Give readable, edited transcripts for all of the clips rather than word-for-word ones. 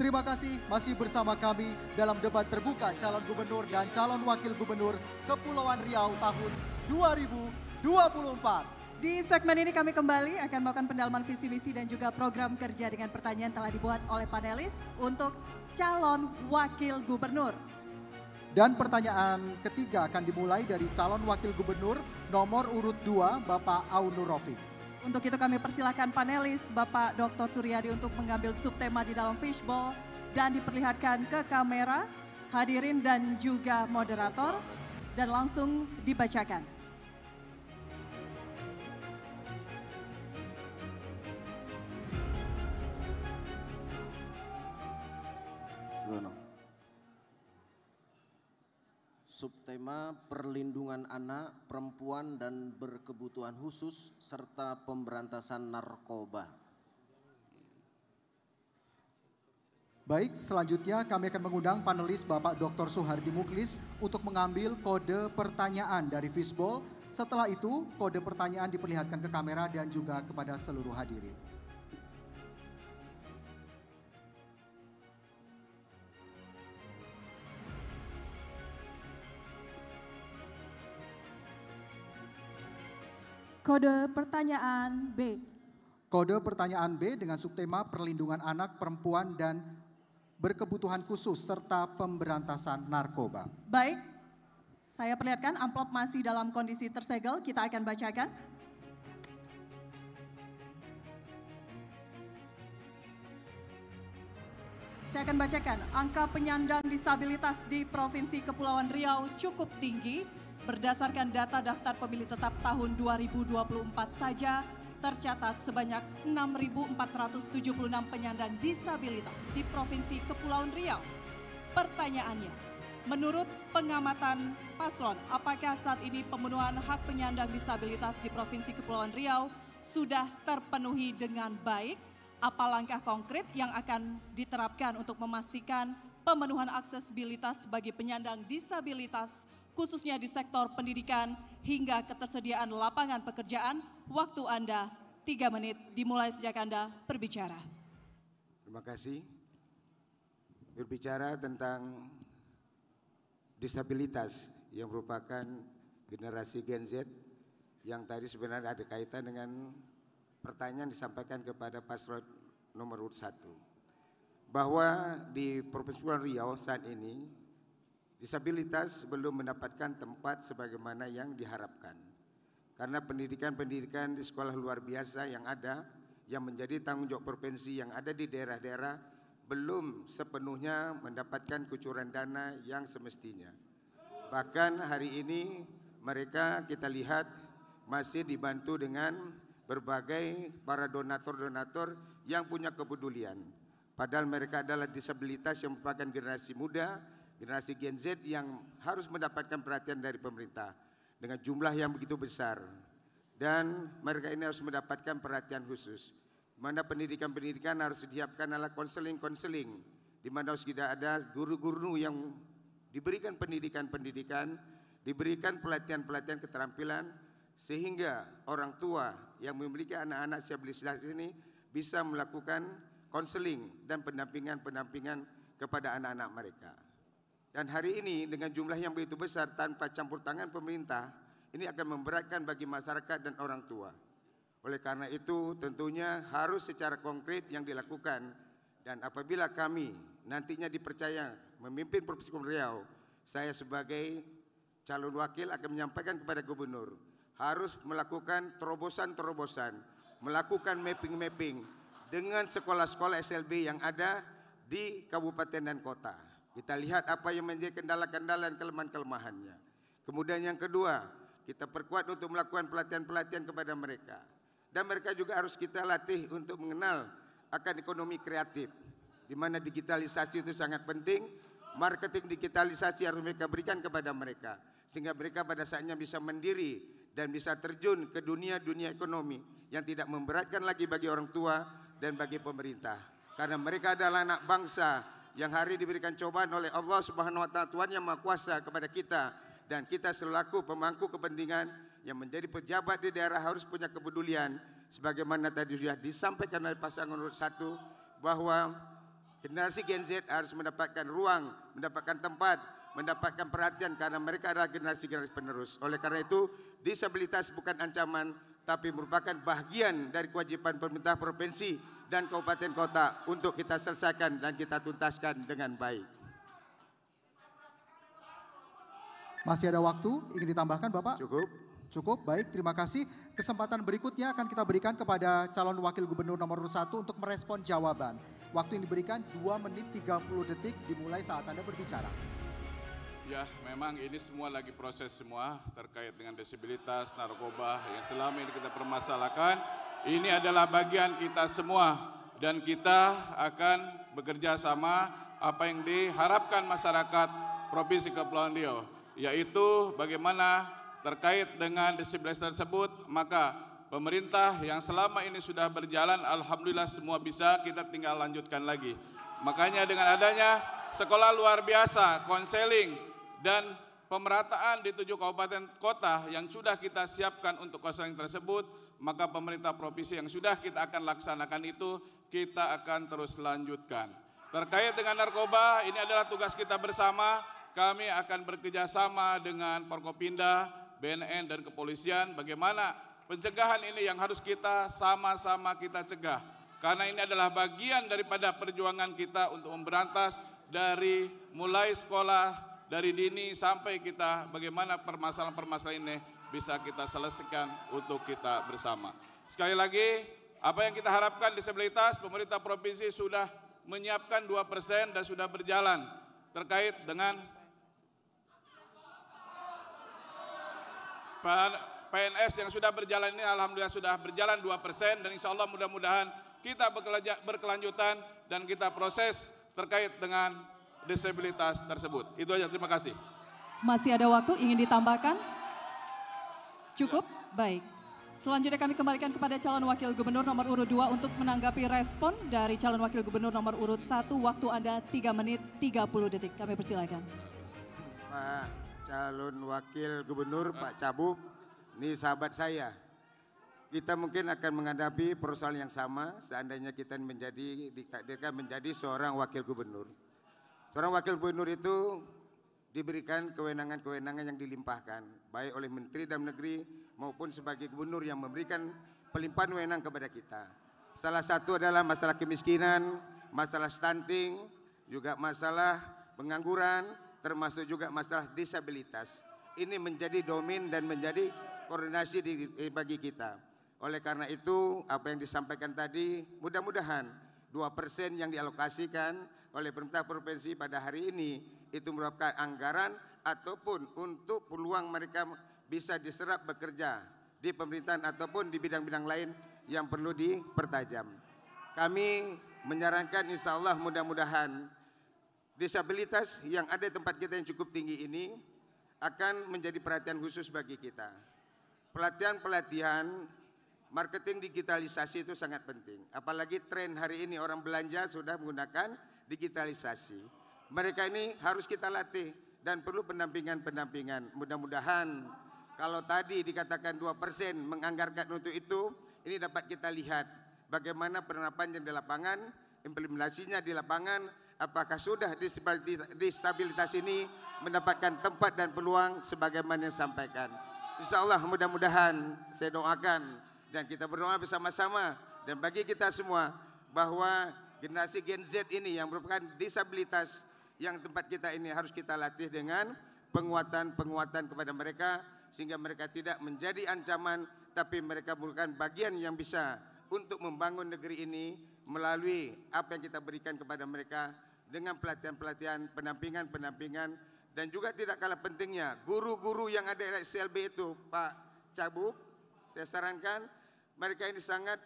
Terima kasih masih bersama kami dalam debat terbuka calon gubernur dan calon wakil gubernur Kepulauan Riau tahun 2024. Di segmen ini kami kembali akan melakukan pendalaman visi misi dan juga program kerja dengan pertanyaan telah dibuat oleh panelis untuk calon wakil gubernur. Dan pertanyaan ketiga akan dimulai dari calon wakil gubernur nomor urut 2 Bapak Aunur Rofiq. Untuk itu kami persilahkan panelis Bapak Dr. Suryadi untuk mengambil subtema di dalam fishbowl dan diperlihatkan ke kamera, hadirin dan juga moderator dan langsung dibacakan. Subtema perlindungan anak, perempuan dan berkebutuhan khusus serta pemberantasan narkoba. Baik, selanjutnya kami akan mengundang panelis Bapak Dr. Suhardi Muklis untuk mengambil kode pertanyaan dari fishbowl. Setelah itu, kode pertanyaan diperlihatkan ke kamera dan juga kepada seluruh hadirin. Kode pertanyaan B. Kode pertanyaan B dengan subtema perlindungan anak, perempuan dan berkebutuhan khusus serta pemberantasan narkoba. Baik, saya perlihatkan amplop masih dalam kondisi tersegel, kita akan bacakan. Saya akan bacakan, angka penyandang disabilitas di Provinsi Kepulauan Riau cukup tinggi. Berdasarkan data daftar pemilih tetap tahun 2024 saja, tercatat sebanyak 6.476 penyandang disabilitas di Provinsi Kepulauan Riau. Pertanyaannya, menurut pengamatan paslon, apakah saat ini pemenuhan hak penyandang disabilitas di Provinsi Kepulauan Riau sudah terpenuhi dengan baik? Apa langkah konkret yang akan diterapkan untuk memastikan pemenuhan aksesibilitas bagi penyandang disabilitas khususnya di sektor pendidikan hingga ketersediaan lapangan pekerjaan? Waktu Anda 3 menit dimulai sejak Anda berbicara. Terima kasih. Berbicara tentang disabilitas yang merupakan generasi Gen Z yang tadi sebenarnya ada kaitan dengan pertanyaan disampaikan kepada paslon nomor urut 1. Bahwa di Provinsi Kepulauan Riau saat ini disabilitas belum mendapatkan tempat sebagaimana yang diharapkan. Karena pendidikan-pendidikan di sekolah luar biasa yang ada, yang menjadi tanggung jawab provinsi yang ada di daerah-daerah, belum sepenuhnya mendapatkan kucuran dana yang semestinya. Bahkan hari ini mereka kita lihat masih dibantu dengan berbagai para donatur-donatur yang punya kepedulian. Padahal mereka adalah disabilitas yang merupakan generasi muda, generasi Gen Z yang harus mendapatkan perhatian dari pemerintah dengan jumlah yang begitu besar. Dan mereka ini harus mendapatkan perhatian khusus. Di mana pendidikan-pendidikan harus disiapkan adalah konseling-konseling. Di mana harus tidak ada guru-guru yang diberikan pendidikan-pendidikan, diberikan pelatihan-pelatihan keterampilan, sehingga orang tua yang memiliki anak-anak disabilitas ini bisa melakukan konseling dan pendampingan-pendampingan kepada anak-anak mereka. Dan hari ini dengan jumlah yang begitu besar tanpa campur tangan pemerintah, ini akan memberatkan bagi masyarakat dan orang tua. Oleh karena itu tentunya harus secara konkret yang dilakukan. Dan apabila kami nantinya dipercaya memimpin Provinsi Kepulauan Riau, saya sebagai calon wakil akan menyampaikan kepada gubernur, harus melakukan terobosan-terobosan, melakukan mapping-mapping dengan sekolah-sekolah SLB yang ada di kabupaten dan kota. Kita lihat apa yang menjadi kendala-kendala dan kelemahan-kelemahannya. Kemudian yang kedua, kita perkuat untuk melakukan pelatihan-pelatihan kepada mereka. Dan mereka juga harus kita latih untuk mengenal akan ekonomi kreatif. Di mana digitalisasi itu sangat penting, marketing digitalisasi harus mereka berikan kepada mereka. Sehingga mereka pada saatnya bisa mandiri dan bisa terjun ke dunia-dunia ekonomi yang tidak memberatkan lagi bagi orang tua dan bagi pemerintah. Karena mereka adalah anak bangsa yang hari diberikan cobaan oleh Allah Subhanahu wa taala, Tuhan yang Maha Kuasa kepada kita, dan kita selaku pemangku kepentingan yang menjadi pejabat di daerah harus punya kepedulian sebagaimana tadi sudah disampaikan oleh pasangan nomor 1 bahwa Generasi Gen Z harus mendapatkan ruang, mendapatkan tempat, mendapatkan perhatian karena mereka adalah generasi-generasi penerus. Oleh karena itu, disabilitas bukan ancaman, tapi merupakan bagian dari kewajiban pemerintah provinsi dan kabupaten kota untuk kita selesaikan dan kita tuntaskan dengan baik. Masih ada waktu, ingin ditambahkan Bapak? Cukup. Cukup, baik, terima kasih. Kesempatan berikutnya akan kita berikan kepada calon wakil gubernur nomor 1 untuk merespon jawaban. Waktu yang diberikan 2 menit 30 detik dimulai saat Anda berbicara. Ya, memang ini semua lagi proses semua terkait dengan disabilitas, narkoba yang selama ini kita permasalahkan. Ini adalah bagian kita semua dan kita akan bekerja sama apa yang diharapkan masyarakat Provinsi Kepulauan Riau, yaitu bagaimana terkait dengan disabilitas tersebut, maka pemerintah yang selama ini sudah berjalan, alhamdulillah semua bisa, kita tinggal lanjutkan lagi. Makanya dengan adanya sekolah luar biasa, konseling, dan pemerataan di 7 kabupaten kota yang sudah kita siapkan untuk konseling tersebut, maka pemerintah provinsi yang sudah kita akan laksanakan itu, kita akan terus lanjutkan. Terkait dengan narkoba, ini adalah tugas kita bersama, kami akan bekerjasama dengan Forkopimda, BNN dan kepolisian, bagaimana pencegahan ini yang harus kita sama-sama kita cegah. Karena ini adalah bagian daripada perjuangan kita untuk memberantas dari mulai sekolah, dari dini sampai kita bagaimana permasalahan-permasalahan ini bisa kita selesaikan untuk kita bersama. Sekali lagi, apa yang kita harapkan disabilitas, pemerintah provinsi sudah menyiapkan 2% dan sudah berjalan terkait dengan PNS yang sudah berjalan ini, alhamdulillah sudah berjalan 2% dan insya Allah mudah-mudahan kita berkelanjutan dan kita proses terkait dengan disabilitas tersebut. Itu aja, terima kasih. Masih ada waktu, ingin ditambahkan? Cukup? Baik. Selanjutnya kami kembalikan kepada calon wakil gubernur nomor urut 2 untuk menanggapi respon dari calon wakil gubernur nomor urut 1. Waktu Anda 3 menit 30 detik. Kami persilakan. Pak calon wakil gubernur Pak Cabub, ini sahabat saya. Kita mungkin akan menghadapi persoalan yang sama seandainya kita ditakdirkan menjadi seorang wakil gubernur. Seorang wakil gubernur itu diberikan kewenangan-kewenangan yang dilimpahkan, baik oleh Menteri Dalam Negeri maupun sebagai gubernur yang memberikan pelimpahan wewenang kepada kita. Salah satu adalah masalah kemiskinan, masalah stunting, juga masalah pengangguran, termasuk juga masalah disabilitas. Ini menjadi domain dan menjadi koordinasi bagi kita. Oleh karena itu, apa yang disampaikan tadi, mudah-mudahan 2% yang dialokasikan oleh pemerintah provinsi pada hari ini, itu merupakan anggaran ataupun untuk peluang mereka bisa diserap bekerja di pemerintahan ataupun di bidang-bidang lain yang perlu dipertajam. Kami menyarankan insya Allah mudah-mudahan disabilitas yang ada di tempat kita yang cukup tinggi ini akan menjadi perhatian khusus bagi kita. Pelatihan-pelatihan marketing digitalisasi itu sangat penting. Apalagi tren hari ini orang belanja sudah menggunakan digitalisasi. Mereka ini harus kita latih dan perlu pendampingan-pendampingan. Mudah-mudahan kalau tadi dikatakan 2% menganggarkan untuk itu, ini dapat kita lihat bagaimana penerapannya di lapangan, implementasinya di lapangan, apakah sudah disabilitas ini mendapatkan tempat dan peluang sebagaimana yang disampaikan. Insya Allah mudah-mudahan saya doakan dan kita berdoa bersama-sama dan bagi kita semua bahwa generasi Gen Z ini yang merupakan disabilitas yang tempat kita ini harus kita latih dengan penguatan-penguatan kepada mereka sehingga mereka tidak menjadi ancaman tapi mereka merupakan bagian yang bisa untuk membangun negeri ini melalui apa yang kita berikan kepada mereka dengan pelatihan-pelatihan, pendampingan-pendampingan dan juga tidak kalah pentingnya guru-guru yang ada di SLB itu Pak Cabub, saya sarankan mereka ini sangat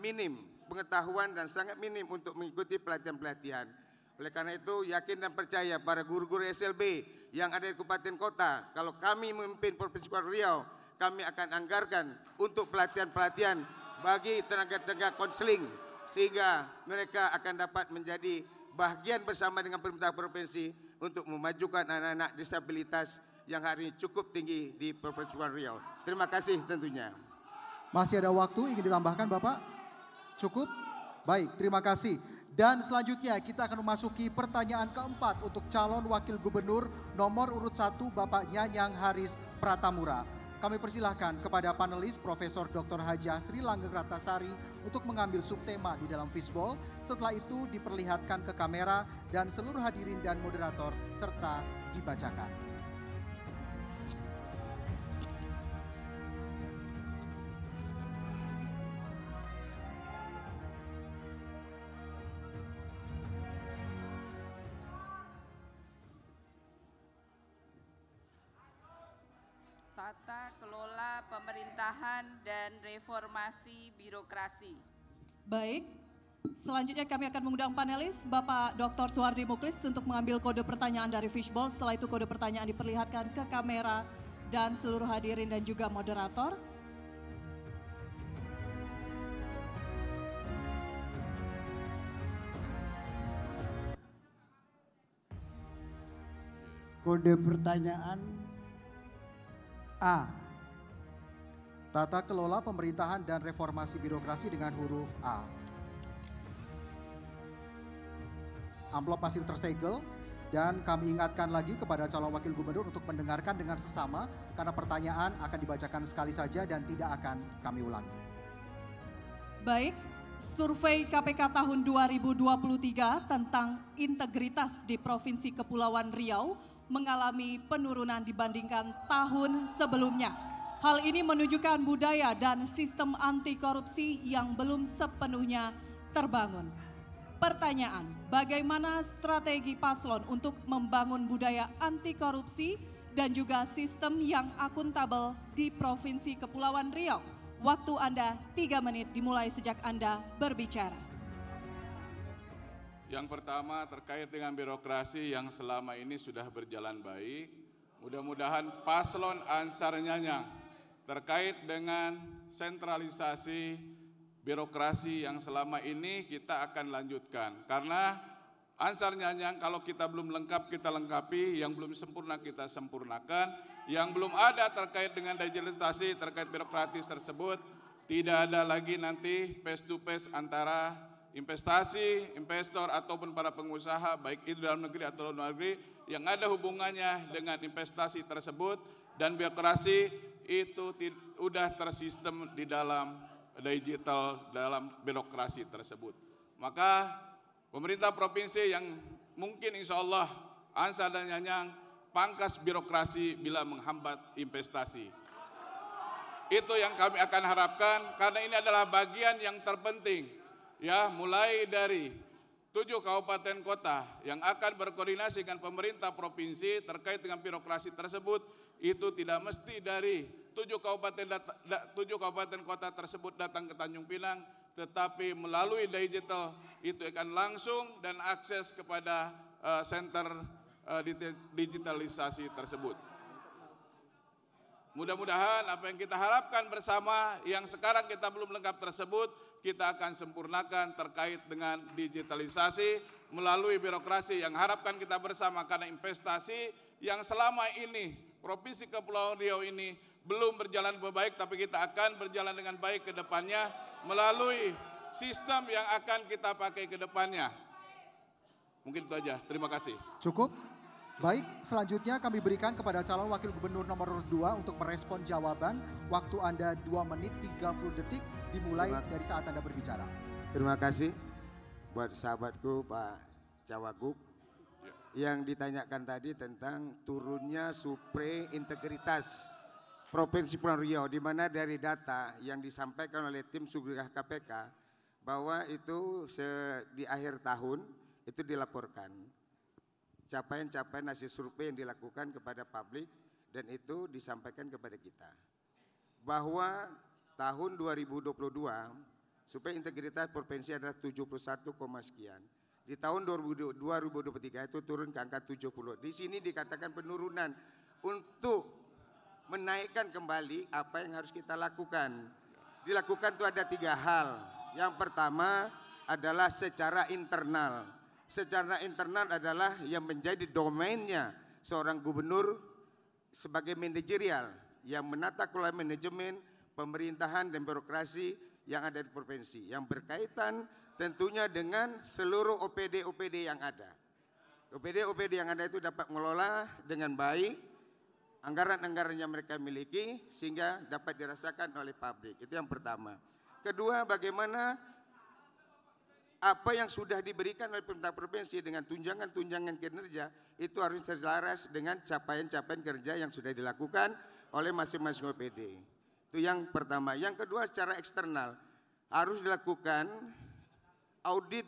minim pengetahuan dan sangat minim untuk mengikuti pelatihan-pelatihan. Oleh karena itu yakin dan percaya para guru-guru SLB yang ada di kabupaten kota, kalau kami memimpin Provinsi Kepulauan Riau, kami akan anggarkan untuk pelatihan-pelatihan bagi tenaga-tenaga konseling sehingga mereka akan dapat menjadi bagian bersama dengan pemerintah provinsi untuk memajukan anak-anak disabilitas yang hari ini cukup tinggi di Provinsi Kepulauan Riau. Terima kasih tentunya. Masih ada waktu, ingin ditambahkan Bapak? Cukup? Baik, terima kasih. Dan selanjutnya kita akan memasuki pertanyaan keempat untuk calon wakil gubernur nomor urut 1 Bapak Nyanyang Haris Pratamura. Kami persilahkan kepada panelis Profesor Dr. Hajah Sri Langgeng Ratnasari untuk mengambil subtema di dalam fishbowl. Setelah itu diperlihatkan ke kamera dan seluruh hadirin dan moderator serta dibacakan. Tata kelola pemerintahan dan reformasi birokrasi. Baik, selanjutnya kami akan mengundang panelis Bapak Dr. Suhardi Muklis untuk mengambil kode pertanyaan dari fishbowl. Setelah itu kode pertanyaan diperlihatkan ke kamera dan seluruh hadirin dan juga moderator. Kode pertanyaan A. Tata kelola pemerintahan dan reformasi birokrasi dengan huruf A. Amplop masih tersegel dan kami ingatkan lagi kepada calon wakil gubernur untuk mendengarkan dengan sesama karena pertanyaan akan dibacakan sekali saja dan tidak akan kami ulangi. Baik, survei KPK tahun 2023 tentang integritas di Provinsi Kepulauan Riau mengalami penurunan dibandingkan tahun sebelumnya. Hal ini menunjukkan budaya dan sistem anti korupsi yang belum sepenuhnya terbangun. Pertanyaan, bagaimana strategi paslon untuk membangun budaya anti korupsi dan juga sistem yang akuntabel di Provinsi Kepulauan Riau? Waktu Anda 3 menit dimulai sejak Anda berbicara. Yang pertama terkait dengan birokrasi yang selama ini sudah berjalan baik. Mudah-mudahan paslon Ansar Nyanyang terkait dengan sentralisasi birokrasi yang selama ini kita akan lanjutkan. Karena Ansar Nyanyang kalau kita belum lengkap kita lengkapi, yang belum sempurna kita sempurnakan, yang belum ada terkait dengan digitalisasi terkait birokratis tersebut, tidak ada lagi nanti face to face antara investasi, investor ataupun para pengusaha baik itu dalam negeri atau luar negeri yang ada hubungannya dengan investasi tersebut, dan birokrasi itu sudah tersistem di dalam digital dalam birokrasi tersebut. Maka pemerintah provinsi yang mungkin insya Allah Ansar dan Nyanyang pangkas birokrasi bila menghambat investasi. Itu yang kami akan harapkan karena ini adalah bagian yang terpenting. Ya, mulai dari 7 kabupaten kota yang akan berkoordinasi dengan pemerintah provinsi terkait dengan birokrasi tersebut, itu tidak mesti dari 7 kabupaten kota tersebut datang ke Tanjung Pinang, tetapi melalui digital itu akan langsung dan akses kepada center digitalisasi tersebut. Mudah-mudahan apa yang kita harapkan bersama yang sekarang kita belum lengkap tersebut, kita akan sempurnakan terkait dengan digitalisasi melalui birokrasi yang harapkan kita bersama, karena investasi yang selama ini Provinsi Kepulauan Riau ini belum berjalan baik, tapi kita akan berjalan dengan baik ke depannya melalui sistem yang akan kita pakai ke depannya. Mungkin itu aja, terima kasih. Cukup? Baik, selanjutnya kami berikan kepada calon wakil gubernur nomor 2 untuk merespon jawaban. Waktu Anda 2 menit 30 detik dimulai dari saat Anda berbicara. Terima kasih buat sahabatku Pak Cawagup yang ditanyakan tadi tentang turunnya survei integritas Provinsi Kepulauan Riau, di mana dari data yang disampaikan oleh tim Sugrah KPK bahwa itu di akhir tahun itu dilaporkan capaian-capaian hasil survei yang dilakukan kepada publik, dan itu disampaikan kepada kita bahwa tahun 2022 survei integritas provinsi adalah 71, sekian. Di tahun 2023 itu turun ke angka 70. Di sini dikatakan penurunan. Untuk menaikkan kembali apa yang harus kita lakukan. Dilakukan itu ada 3 hal. Yang pertama adalah secara internal. Secara internal adalah yang menjadi domainnya seorang gubernur sebagai manajerial yang menata kelola manajemen, pemerintahan dan birokrasi yang ada di provinsi, yang berkaitan tentunya dengan seluruh OPD-OPD yang ada. OPD-OPD yang ada itu dapat mengelola dengan baik anggaran-anggaran yang mereka miliki sehingga dapat dirasakan oleh publik. Itu yang pertama. Kedua, bagaimana apa yang sudah diberikan oleh pemerintah provinsi dengan tunjangan-tunjangan kinerja itu harus selaras dengan capaian-capaian kerja yang sudah dilakukan oleh masing-masing OPD. Itu yang pertama. Yang kedua, secara eksternal harus dilakukan audit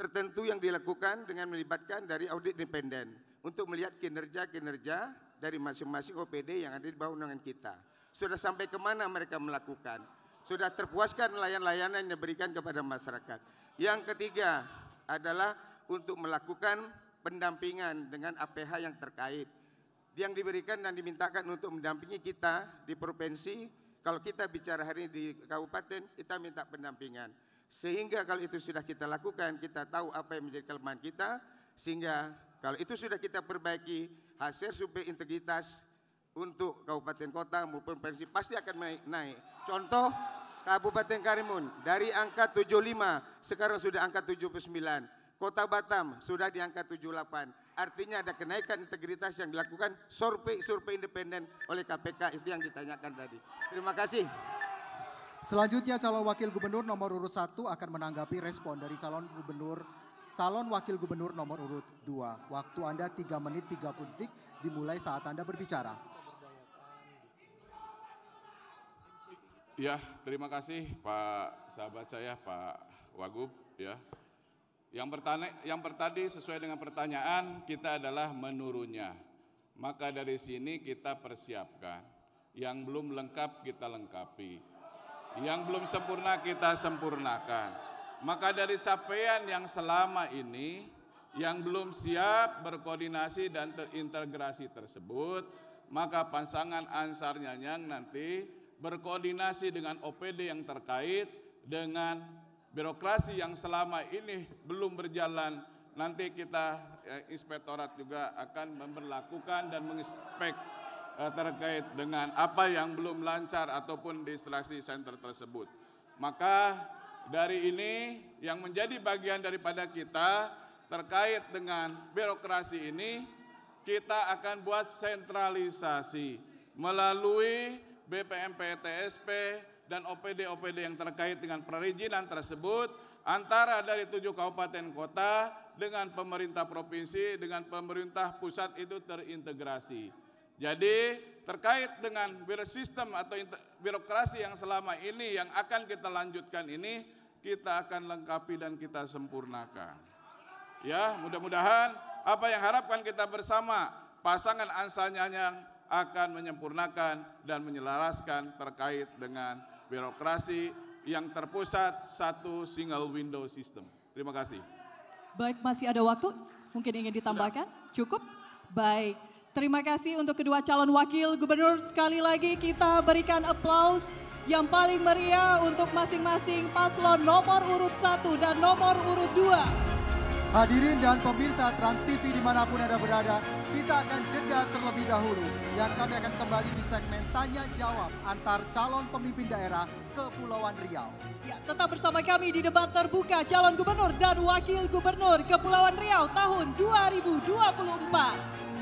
tertentu yang dilakukan dengan melibatkan dari audit independen untuk melihat kinerja-kinerja dari masing-masing OPD yang ada di bawah naungan kita. Sudah sampai kemana mereka melakukan? Sudah terpuaskan layanan yang diberikan kepada masyarakat. Yang ketiga adalah untuk melakukan pendampingan dengan APH yang terkait. Yang diberikan dan dimintakan untuk mendampingi kita di provinsi, kalau kita bicara hari ini di kabupaten, kita minta pendampingan. Sehingga kalau itu sudah kita lakukan, kita tahu apa yang menjadi kelemahan kita, sehingga kalau itu sudah kita perbaiki, hasil survei integritas untuk kabupaten kota maupun provinsi pasti akan naik. Contoh, Kabupaten Karimun dari angka 75 sekarang sudah angka 79. Kota Batam sudah di angka 78. Artinya ada kenaikan integritas yang dilakukan survei independen oleh KPK, itu yang ditanyakan tadi. Terima kasih. Selanjutnya calon wakil gubernur nomor urut 1 akan menanggapi respon dari calon wakil gubernur nomor urut 2. Waktu Anda 3 menit 30 detik dimulai saat Anda berbicara. Ya, terima kasih Pak sahabat saya Pak Wagub ya. Yang tadi sesuai dengan pertanyaan kita adalah menurunnya. Maka dari sini kita persiapkan. Yang belum lengkap kita lengkapi. Yang belum sempurna kita sempurnakan. Maka dari capaian yang selama ini yang belum siap berkoordinasi dan terintegrasi tersebut, maka pasangan Ansar Nyanyang nanti berkoordinasi dengan OPD yang terkait dengan birokrasi yang selama ini belum berjalan. Nanti kita inspektorat juga akan memperlakukan dan menginspek terkait dengan apa yang belum lancar ataupun di instruksi center tersebut. Maka dari ini yang menjadi bagian daripada kita terkait dengan birokrasi ini, kita akan buat sentralisasi melalui BPMPTSP dan OPD-OPD yang terkait dengan perizinan tersebut antara dari 7 kabupaten kota dengan pemerintah provinsi dengan pemerintah pusat itu terintegrasi. Jadi terkait dengan sistem atau birokrasi yang selama ini yang akan kita lanjutkan ini, kita akan lengkapi dan kita sempurnakan. Ya, mudah-mudahan apa yang harapkan kita bersama, pasangan Ansar Nyanyang akan menyempurnakan dan menyelaraskan terkait dengan birokrasi yang terpusat satu single window system. Terima kasih. Baik, masih ada waktu? Mungkin ingin ditambahkan? Cukup? Baik. Terima kasih untuk kedua calon wakil gubernur. Sekali lagi kita berikan aplaus yang paling meriah untuk masing-masing paslon nomor urut 1 dan nomor urut 2. Hadirin dan pemirsa Trans TV dimanapun Anda berada, kita akan jeda terlebih dahulu. Dan kami akan kembali di segmen Tanya Jawab antar calon pemimpin daerah Kepulauan Riau. Ya, tetap bersama kami di debat terbuka calon gubernur dan wakil gubernur Kepulauan Riau tahun 2024.